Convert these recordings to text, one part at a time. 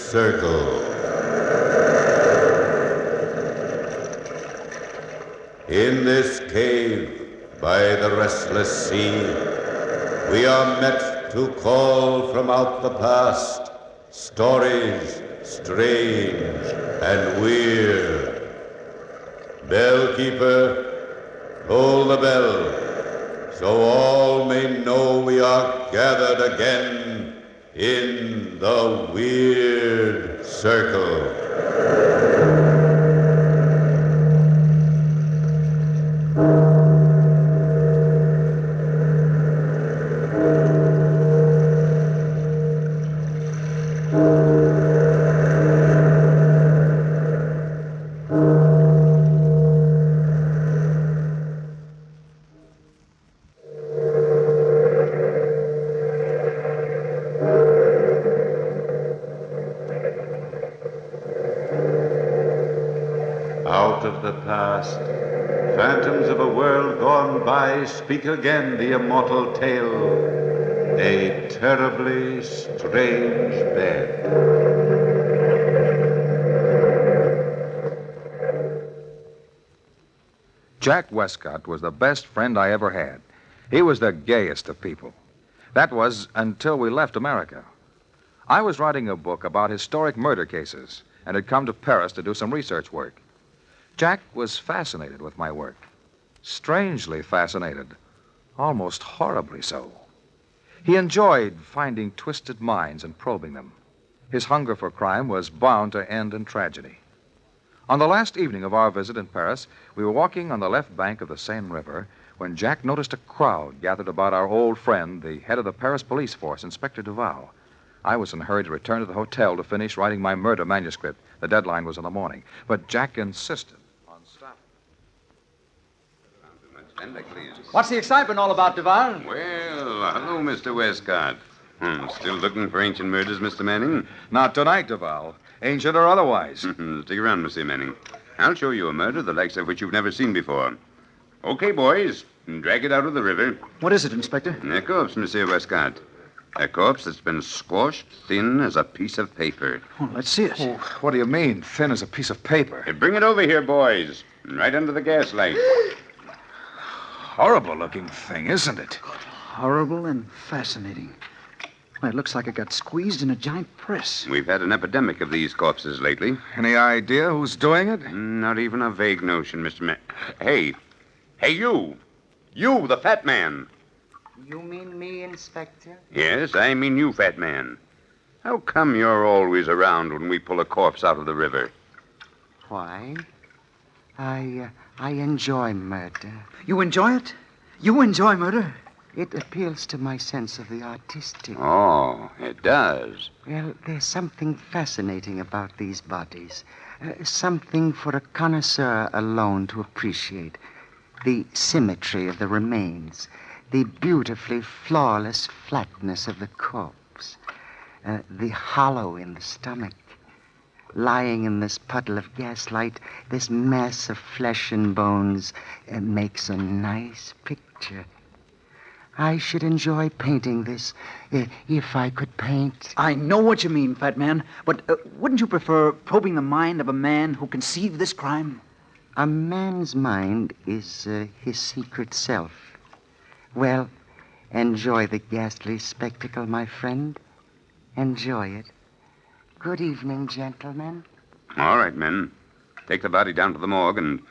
circle. In this cave by the restless sea, we are met to call from out the past stories strange and weird. Bellkeeper, toll the bell, so all may know we are gathered again in the weird circle. Out of the past, phantoms of a world gone by speak again the immortal tale, a terribly strange bed. Jack Westcott was the best friend I ever had. He was the gayest of people. That was until we left America. I was writing a book about historic murder cases and had come to Paris to do some research work. Jack was fascinated with my work. Strangely fascinated. Almost horribly so. He enjoyed finding twisted minds and probing them. His hunger for crime was bound to end in tragedy. On the last evening of our visit in Paris, we were walking on the left bank of the Seine River when Jack noticed a crowd gathered about our old friend, the head of the Paris police force, Inspector Duval. I was in a hurry to return to the hotel to finish writing my murder manuscript. The deadline was in the morning. But Jack insisted on stopping. What's the excitement all about, Duval? Well, hello, Mr. Westcott. Still looking for ancient murders, Mr. Manning? Not tonight, Duval. Ancient or otherwise. Stick around, Mr. Manning. I'll show you a murder the likes of which you've never seen before. Okay, boys, drag it out of the river. What is it, Inspector? A corpse, Monsieur Westcott. A corpse that's been squashed thin as a piece of paper. Oh, let's see it. Oh, what do you mean, thin as a piece of paper? Hey, bring it over here, boys. Right under the gaslight. Horrible-looking thing, isn't it? Horrible and fascinating. Why, it looks like it got squeezed in a giant press. We've had an epidemic of these corpses lately. Any idea who's doing it? Not even a vague notion, Mr. Hey, you! You, the fat man! You mean me, Inspector? Yes, I mean you, fat man. How come you're always around when we pull a corpse out of the river? Why? I enjoy murder. You enjoy it? You enjoy murder? It appeals to my sense of the artistic. Oh, it does. Well, there's something fascinating about these bodies. Something for a connoisseur alone to appreciate. The symmetry of the remains. The beautifully flawless flatness of the corpse. The hollow in the stomach. Lying in this puddle of gaslight, this mass of flesh and bones makes a nice picture. I should enjoy painting this if I could paint. I know what you mean, fat man, but wouldn't you prefer probing the mind of a man who conceived this crime? A man's mind is his secret self. Well, enjoy the ghastly spectacle, my friend. Enjoy it. Good evening, gentlemen. All right, men. Take the body down to the morgue and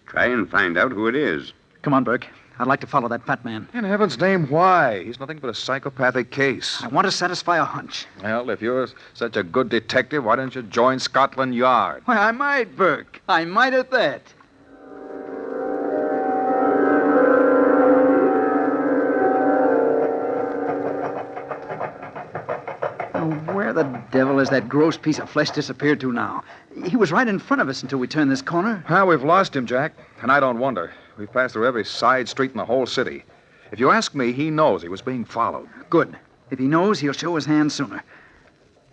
try and find out who it is. Come on, Burke. I'd like to follow that fat man. In heaven's name, why? He's nothing but a psychopathic case. I want to satisfy a hunch. Well, if you're such a good detective, why don't you join Scotland Yard? Why, I might, Burke. I might at that. Where the devil has that gross piece of flesh disappeared to now? He was right in front of us until we turned this corner. Well, we've lost him, Jack. And I don't wonder. We've passed through every side street in the whole city. If you ask me, he knows he was being followed. Good. If he knows, he'll show his hand sooner.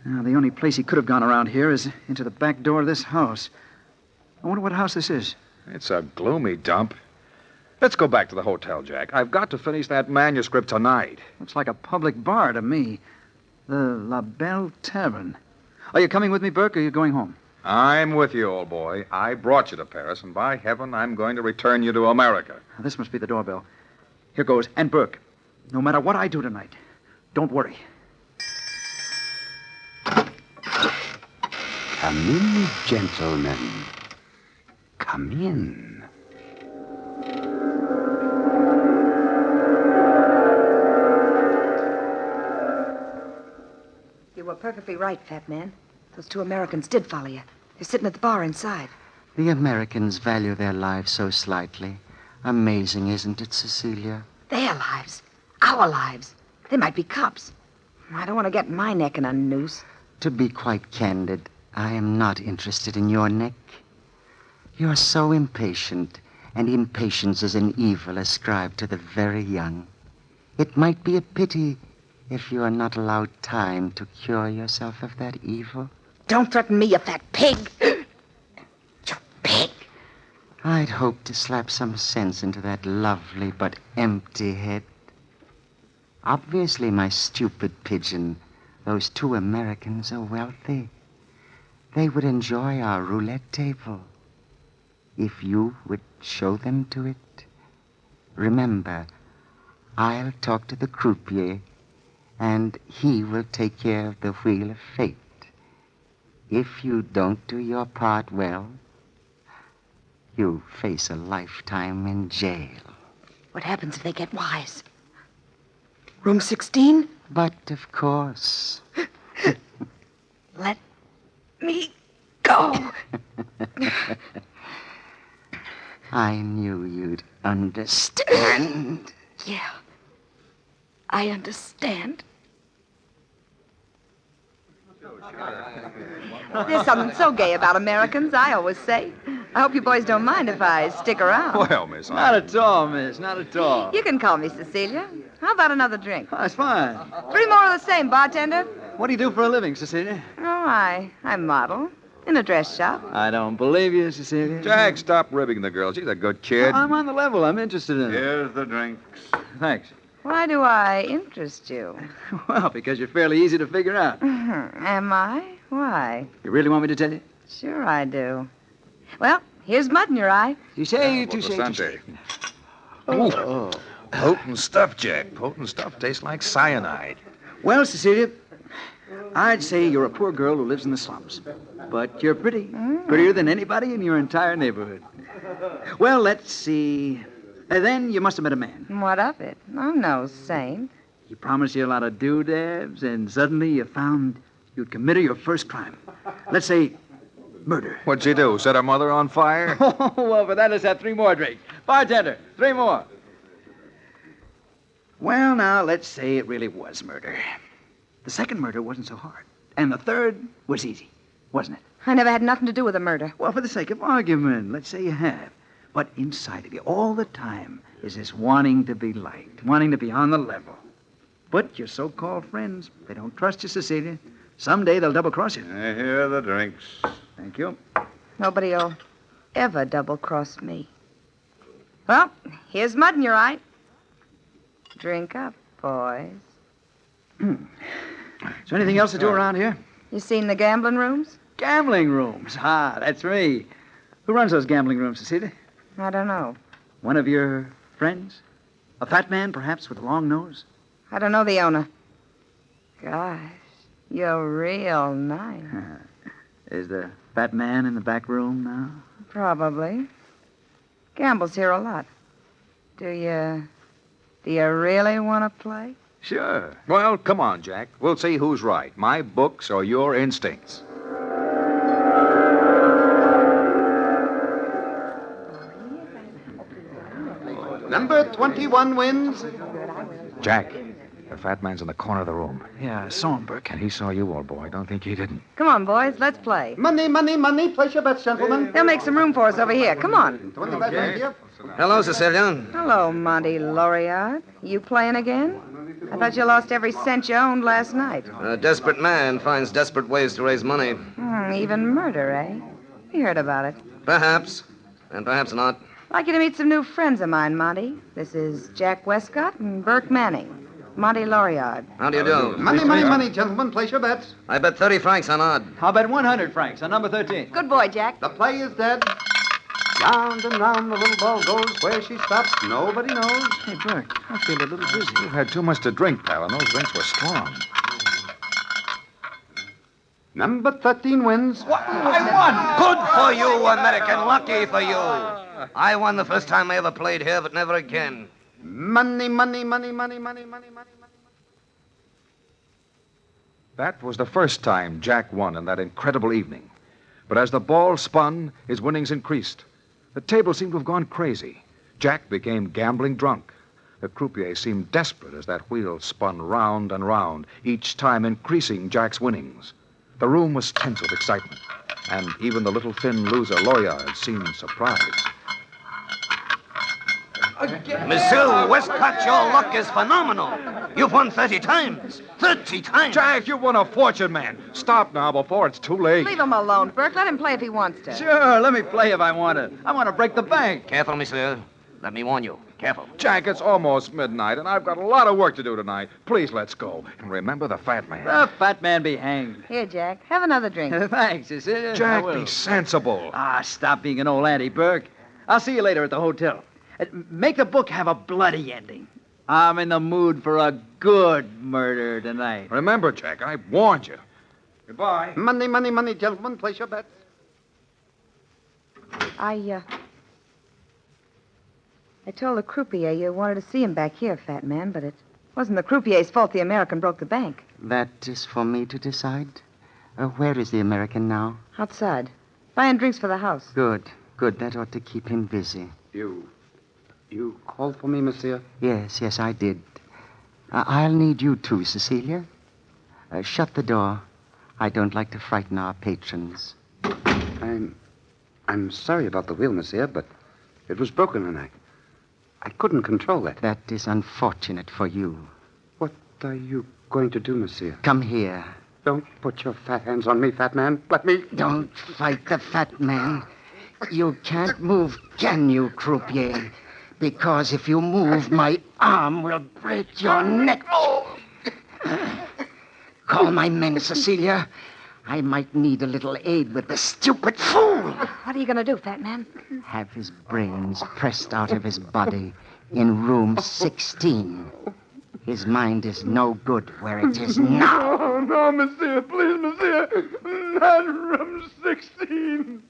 Now, the only place he could have gone around here is into the back door of this house. I wonder what house this is. It's a gloomy dump. Let's go back to the hotel, Jack. I've got to finish that manuscript tonight. Looks like a public bar to me. The La Belle Tavern. Are you coming with me, Burke, or are you going home? I'm with you, old boy. I brought you to Paris, and by heaven, I'm going to return you to America. Now, this must be the doorbell. Here goes. And Burke, no matter what I do tonight, don't worry. Come in, gentlemen. Come in. You were perfectly right, fat man. Those two Americans did follow you. They're sitting at the bar inside. The Americans value their lives so slightly. Amazing, isn't it, Cecilia? Their lives. Our lives. They might be cops. I don't want to get my neck in a noose. To be quite candid, I am not interested in your neck. You're so impatient, and impatience is an evil ascribed to the very young. It might be a pity if you are not allowed time to cure yourself of that evil. Don't threaten me, you fat pig. You pig. I'd hoped to slap some sense into that lovely but empty head. Obviously, my stupid pigeon, those two Americans are wealthy. They would enjoy our roulette table if you would show them to it. Remember, I'll talk to the croupier, and he will take care of the wheel of fate. If you don't do your part well, you face a lifetime in jail. What happens if they get wise? Room 16? But, of course. Let me go. I knew you'd understand. Yeah. I understand. There's something so gay about Americans, I always say. I hope you boys don't mind if I stick around. Well, Miss, Not at all, miss. Not at all. You can call me Cecilia. How about another drink? Oh, that's fine. 3 more of the same, bartender. What do you do for a living, Cecilia? Oh, I model in a dress shop. I don't believe you, Cecilia. Jack, stop ribbing the girl. She's a good kid. I'm on the level. I'm interested in it. Here's the drinks. Thanks. Why do I interest you? Well, because you're fairly easy to figure out. Am I? Why? You really want me to tell you? Sure I do. Well, here's mud in your eye. You say, Well, touche, touche. Ooh. Potent stuff, Jack. Potent stuff tastes like cyanide. Well, Cecilia, I'd say you're a poor girl who lives in the slums. But you're pretty. Prettier than anybody in your entire neighborhood. Well, let's see. Then you must have met a man. What of it? I'm no saint. He promised you a lot of doodads, and suddenly you found you'd committed your first crime. Let's say murder. What'd she do? Set her mother on fire? Oh, well, for that, let's have 3 more drinks. Bartender, 3 more. Well, now, let's say it really was murder. The second murder wasn't so hard. And the third was easy, wasn't it? I never had nothing to do with a murder. Well, for the sake of argument, let's say you have. But inside of you, all the time, is this wanting to be liked, wanting to be on the level. But your so-called friends, they don't trust you, Cecilia. Someday they'll double-cross you. Here are the drinks. Thank you. Nobody'll ever double-cross me. Well, here's mud in your eye. Drink up, boys. Is there anything else to do around here? You seen the gambling rooms? Gambling rooms. Ah, that's me. Who runs those gambling rooms, Cecilia? I don't know. One of your friends? A fat man, perhaps, with a long nose? I don't know the owner. Gosh, you're real nice. Is the fat man in the back room now? Probably. Gambles here a lot. Do you really want to play? Sure. Well, come on, Jack. We'll see who's right, my books or your instincts. Number 21 wins. Jack, the fat man's in the corner of the room. Yeah, I saw him, Burke. And he saw you, old boy. Don't think he didn't. Come on, boys, let's play. Money, money, money. Place your bets, gentlemen. They'll make some room for us over here. Come on. 25 right here. Hello, Cecilia. Hello, Monty Laureate. You playing again? I thought you lost every cent you owned last night. A desperate man finds desperate ways to raise money. Even murder, eh? We heard about it. Perhaps, and perhaps not. I'd like you to meet some new friends of mine, Monty. This is Jack Westcott and Burke Manning. Monty Loriard. How do you do? Money, gentlemen. Place your bets. I bet 30 francs on odd. How about 100 francs on number 13? Good boy, Jack. The play is dead. Round and round the little ball goes. Where she stops, nobody knows. Hey, Bert, I feel a little dizzy. You've had too much to drink, pal, and those drinks were strong. Number 13 wins. Good for you, American. Lucky for you. I won the first time I ever played here, but never again. Money. That was the first time Jack won in that incredible evening. But as the ball spun, his winnings increased. The table seemed to have gone crazy. Jack became gambling drunk. The croupier seemed desperate as that wheel spun round and round, each time increasing Jack's winnings. The room was tense with excitement, and even the little thin loser, Loriard, seemed surprised. Monsieur Westcott, your luck is phenomenal. You've won 30 times. 30 times. Jack, you won a fortune, man. Stop now before it's too late. Leave him alone, Burke. Let him play if he wants to. Sure, let me play if I want to. I want to break the bank. Careful, monsieur. Let me warn you. Careful. Jack, it's almost midnight, and I've got a lot of work to do tonight. Please, let's go. And remember the fat man. The fat man be hanged. Here, Jack. Have another drink. Thanks, Cecilia. I Jack, will. be sensible. Ah, stop being an old auntie, Burke. I'll see you later at the hotel. Make the book have a bloody ending. I'm in the mood for a good murder tonight. Remember, Jack, I warned you. Goodbye. Money, gentlemen. Place your bets. I told the croupier you wanted to see him back here, fat man, but it wasn't the croupier's fault the American broke the bank. That is for me to decide. Where is the American now? Outside. Buying drinks for the house. Good. That ought to keep him busy. You called for me, monsieur? Yes, I did. I'll need you too, Cecilia. Shut the door. I don't like to frighten our patrons. I'm sorry about the wheel, monsieur, but it was broken and I couldn't control it. That is unfortunate for you. What are you going to do, monsieur? Come here. Don't put your fat hands on me, fat man. Let me... Don't fight the fat man. You can't move, can you, croupier? Because if you move, my arm will break your neck. Call my men, Cecilia. I might need a little aid with this stupid fool. What are you going to do, fat man? Have his brains pressed out of his body in room 16. His mind is no good where it is now. No, monsieur. Please, monsieur. Not room 16.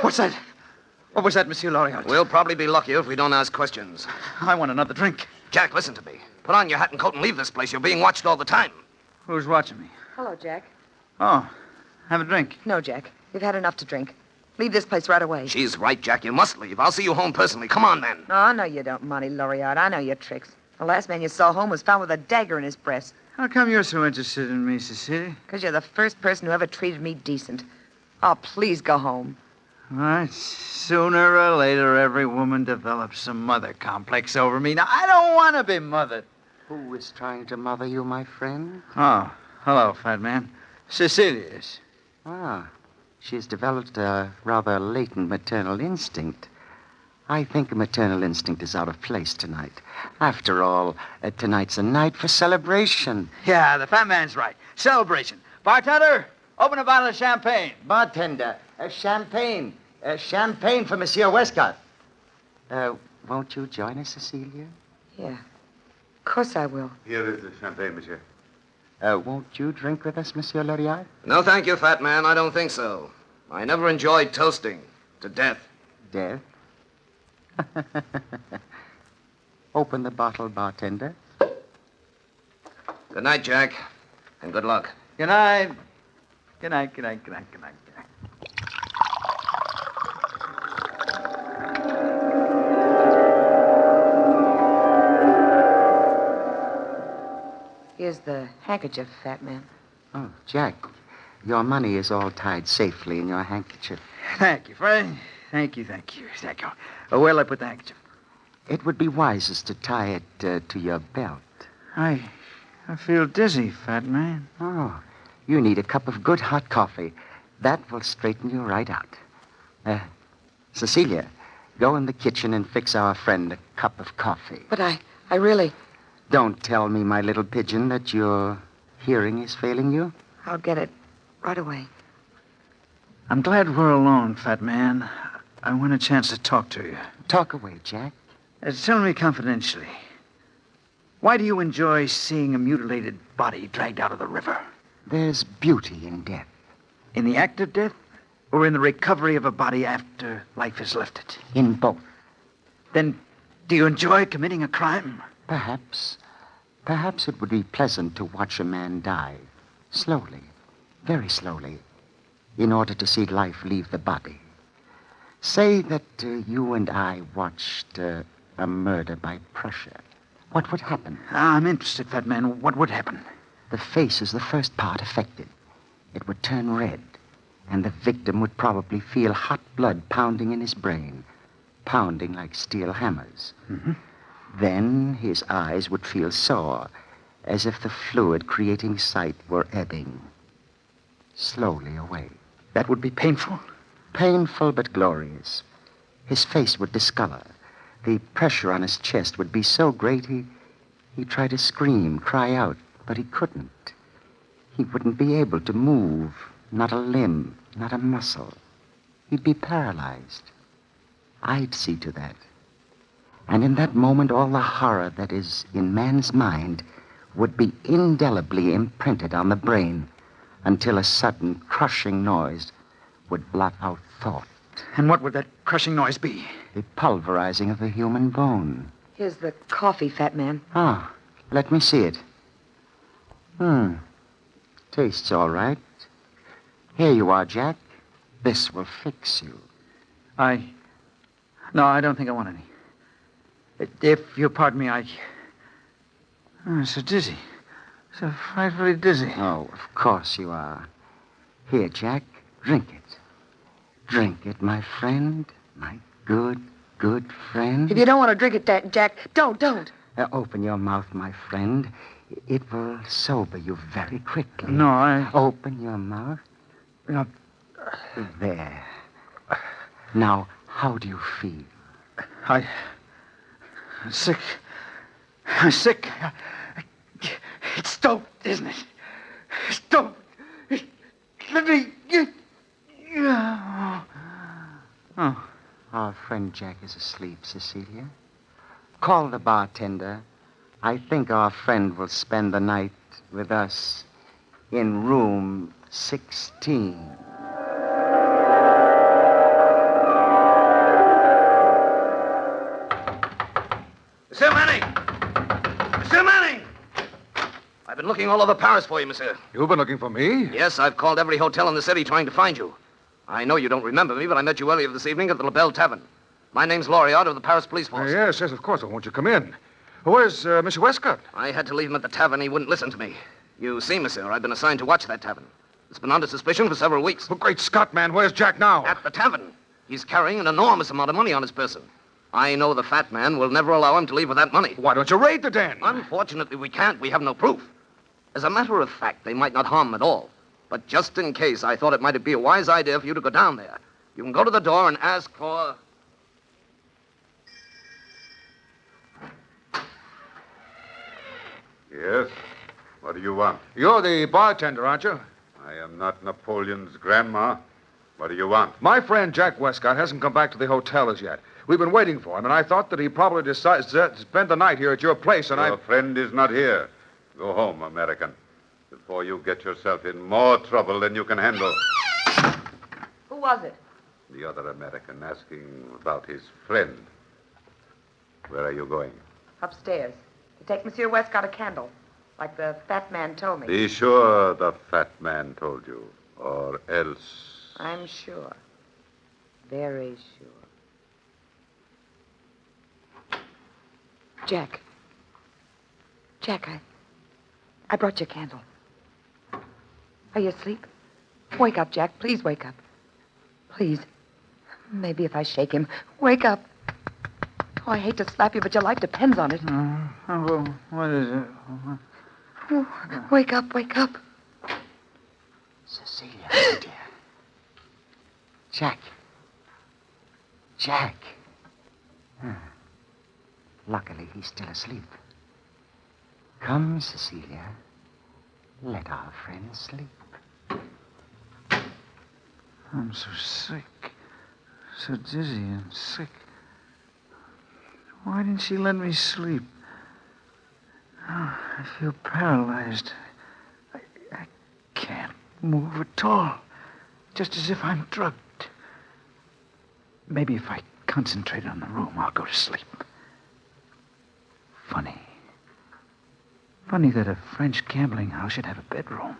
What's that? What was that, Monsieur Loriot? We'll probably be luckier if we don't ask questions. I want another drink. Jack, listen to me. Put on your hat and coat and leave this place. You're being watched all the time. Who's watching me? Hello, Jack. Oh, have a drink. No, Jack. You've had enough to drink. Leave this place right away. She's right, Jack. You must leave. I'll see you home personally. Come on, then. Oh, no, you don't, Monty Loriard. I know your tricks. The last man you saw home was found with a dagger in his breast. How come you're so interested in me, Cecilia? Because you're the first person who ever treated me decent. Oh, please go home. All right. Sooner or later, every woman develops some mother complex over me. Now, I don't want to be mothered. Who is trying to mother you, my friend? Oh, hello, fat man. Cecilia's. Ah, she's developed a rather latent maternal instinct. I think a maternal instinct is out of place tonight. After all, tonight's a night for celebration. Yeah, the fat man's right. Celebration. Bartender, open a bottle of champagne. Bartender, champagne. Champagne for Monsieur Westcott. Won't you join us, Cecilia? Yeah. Of course I will. Here is the champagne, monsieur. Won't you drink with us, Monsieur Loriot? No, thank you, fat man. I don't think so. I never enjoyed toasting to death. Death? Open the bottle, bartender. Good night, Jack. And good luck. Good night. Good night, good night, good night, good night. Here's the handkerchief, fat man. Oh, Jack, your money is all tied safely in your handkerchief. Thank you, Fred. Thank you. Oh, where'll I put the handkerchief? It would be wisest to tie it to your belt. I feel dizzy, fat man. Oh, you need a cup of good hot coffee. That will straighten you right out. Cecilia, go in the kitchen and fix our friend a cup of coffee. But I really... Don't tell me, my little pigeon, that your hearing is failing you. I'll get it right away. I'm glad we're alone, fat man. I want a chance to talk to you. Talk away, Jack. Tell me confidentially. Why do you enjoy seeing a mutilated body dragged out of the river? There's beauty in death. In the act of death? Or in the recovery of a body after life has left it? In both. Then, do you enjoy committing a crime? Perhaps it would be pleasant to watch a man die. Slowly. Very slowly. In order to see life leave the body. Say that you and I watched a murder by pressure. What would happen? I'm interested, fat man. What would happen? The face is the first part affected. It would turn red, and the victim would probably feel hot blood pounding in his brain, pounding like steel hammers. Mm-hmm. Then his eyes would feel sore, as if the fluid creating sight were ebbing slowly away. That would be painful? Painful but glorious. His face would discolor. The pressure on his chest would be so great he'd try to scream, cry out, but he couldn't. He wouldn't be able to move, not a limb, not a muscle. He'd be paralyzed. I'd see to that. And in that moment, all the horror that is in man's mind would be indelibly imprinted on the brain until a sudden crushing noise would blot out thought. And what would that crushing noise be? The pulverizing of the human bone. Here's the coffee, fat man. Ah, let me see it. Tastes all right. Here you are, Jack. This will fix you. No, I don't think I want any. If you'll pardon me, I'm so dizzy. So frightfully dizzy. Oh, of course you are. Here, Jack, drink it. Drink it, my friend. My good friend. If you don't want to drink it, Jack, don't. Open your mouth, my friend. It will sober you very quickly. No, Open your mouth. No. There. Now, how do you feel? I'm sick. I'm sick. It's dope, isn't it? It's dope. Let me... Oh. Our friend Jack is asleep, Cecilia. Call the bartender. I think our friend will spend the night with us in room 16. Monsieur Manning! Monsieur Manning! I've been looking all over Paris for you, monsieur. You've been looking for me? Yes, I've called every hotel in the city trying to find you. I know you don't remember me, but I met you earlier this evening at the La Belle Tavern. My name's Loriot of the Paris Police Force. Yes, of course. Won't you come in? Where's Mr. Westcott? I had to leave him at the tavern. He wouldn't listen to me. You see, monsieur, I've been assigned to watch that tavern. It's been under suspicion for several weeks. Oh, great Scott, man. Where's Jack now? At the tavern. He's carrying an enormous amount of money on his person. I know the fat man will never allow him to leave with that money. Why don't you raid the den? Unfortunately, we can't. We have no proof. As a matter of fact, they might not harm him at all. But just in case, I thought it might be a wise idea for you to go down there. You can go to the door and ask for... Yes? What do you want? You're the bartender, aren't you? I am not Napoleon's grandma. What do you want? My friend Jack Westcott hasn't come back to the hotel as yet. We've been waiting for him, and I thought that he probably decided to spend the night here at your place, and Your friend is not here. Go home, American, before you get yourself in more trouble than you can handle. Who was it? The other American asking about his friend. Where are you going? Upstairs. To take Monsieur Westcott a candle, like the fat man told me. Be sure the fat man told you, or else... I'm sure. Very sure. Jack, I brought you a candle. Are you asleep? Wake up, Jack. Please wake up. Please. Maybe if I shake him. Wake up. Oh, I hate to slap you, but your life depends on it. What is it? Oh, wake up, wake up. Cecilia, my dear. Jack. Jack. Luckily, he's still asleep. Come, Cecilia. Let our friend sleep. I'm so sick. So dizzy and sick. Why didn't she let me sleep? Oh, I feel paralyzed. I can't move at all. Just as if I'm drugged. Maybe if I concentrate on the room, I'll go to sleep. Funny. Funny that a French gambling house should have a bedroom.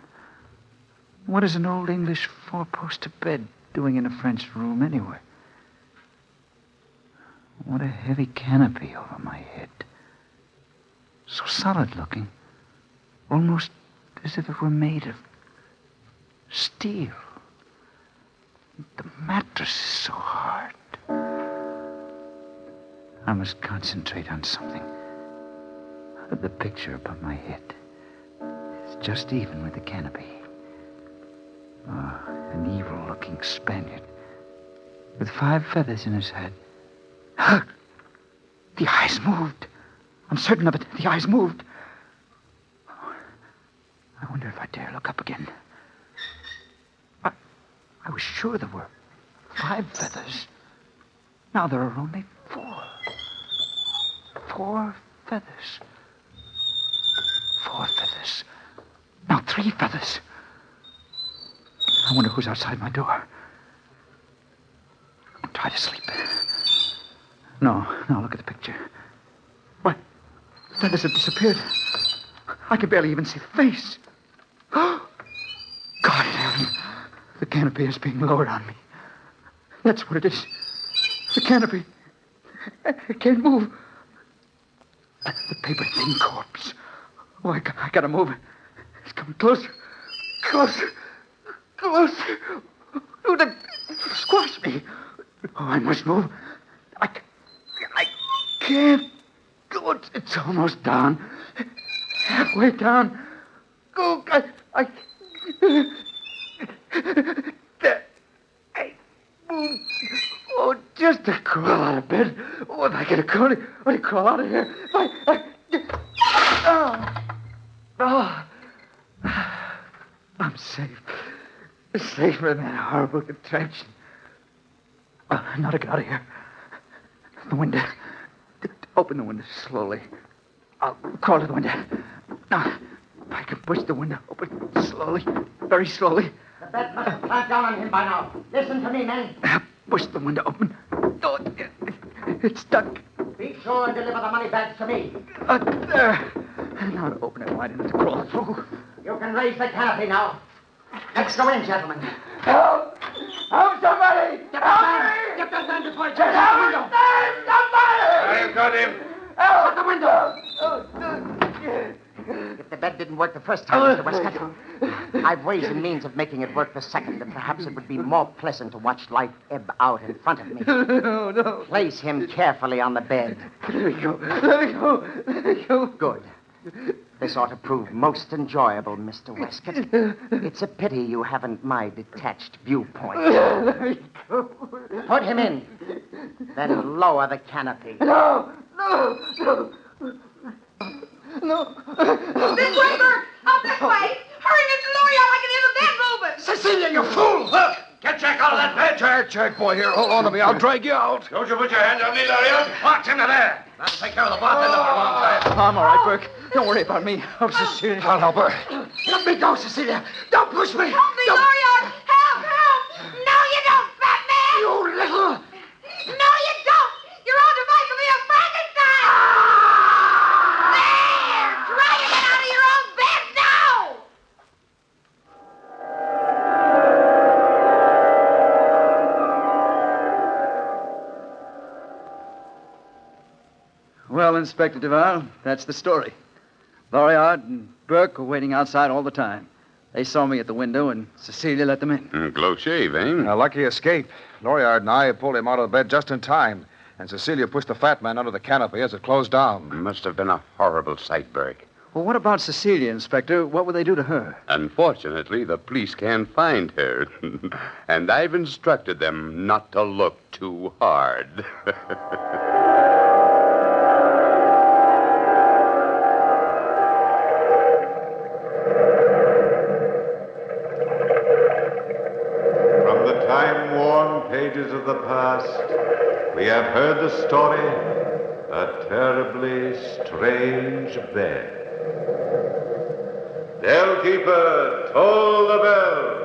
What is an old English four-poster bed doing in a French room anyway? What a heavy canopy over my head. So solid looking. Almost as if it were made of steel. The mattress is so hard. I must concentrate on something. The picture above my head is just even with the canopy. An evil-looking Spaniard with 5 feathers in his head. The eyes moved. I'm certain of it. The eyes moved. I wonder if I dare look up again. I was sure there were 5 feathers. Now there are only 4. 4 feathers. 4 feathers. Now 3 feathers. I wonder who's outside my door. I'll try to sleep. No, look at the picture. What? Feathers have disappeared. I can barely even see the face. God in heaven. The canopy is being lowered on me. That's what it is. The canopy. It can't move. The paper-thin corpse. Oh, I gotta move. It's coming closer. Closer. Closer. Oh, they squash me. Oh, I must move. I can't. Oh, it's almost down. Halfway down. Oh, there. I move. Oh, just to crawl out of bed. Oh, if I get a crawl out of here. I'm safe. Safe from that horrible contraption. Now to get out of here. The window. Open the window slowly. I'll crawl to the window. Now, if I can push the window open slowly, very slowly. The bed must have clamped down on him by now. Listen to me, men. Push the window open. Oh, it's stuck. Be sure and deliver the money bags to me. There. Now to open it wide enough to crawl through. You can raise the canopy now. Let's go in, gentlemen. Help! Help somebody! Help me! Get that man before he Get jumps out the out! window. Somebody! I've got him. Shut the window. If the bed didn't work the first time, Mr. Westcott, I've ways and means of making it work the second, and perhaps it would be more pleasant to watch life ebb out in front of me. No. Place him carefully on the bed. Let me go. Let me go. Let me go. Good. This ought to prove most enjoyable, Mr. Westcott. It's a pity you haven't my detached viewpoint. Let me go. Put him in. Then lower the canopy. No. This way, Bert! Up this way! Hurry, Mr. Loria, I can hear the bed moving! Cecilia, you fool! Look! Get Jack out of that bed! Jack, boy, here. Hold on to me. I'll drag you out. Don't you put your hands on me, Lariat. Locked him to there. That'll take care of the bartender for a long time. I'm all right, Burke. Don't worry about me. I'm Cecilia. I'll help her. Let me go, Cecilia. Don't push me. Help me, Loria! Help! No, you don't, fat man! You little... No, you don't! You're on to make me a Frankenstein! There! Try to get out of your own bed now! Well, Inspector Duval, that's the story. Loriard and Burke were waiting outside all the time. They saw me at the window, and Cecilia let them in. Close shave, eh? A lucky escape. Loriard and I pulled him out of the bed just in time, and Cecilia pushed the fat man under the canopy as it closed down. Must have been a horrible sight, Burke. Well, what about Cecilia, Inspector? What would they do to her? Unfortunately, the police can't find her. And I've instructed them not to look too hard. From the time-worn pages of the past, we have heard the story, a terribly strange bed. Bellkeeper, toll the bell.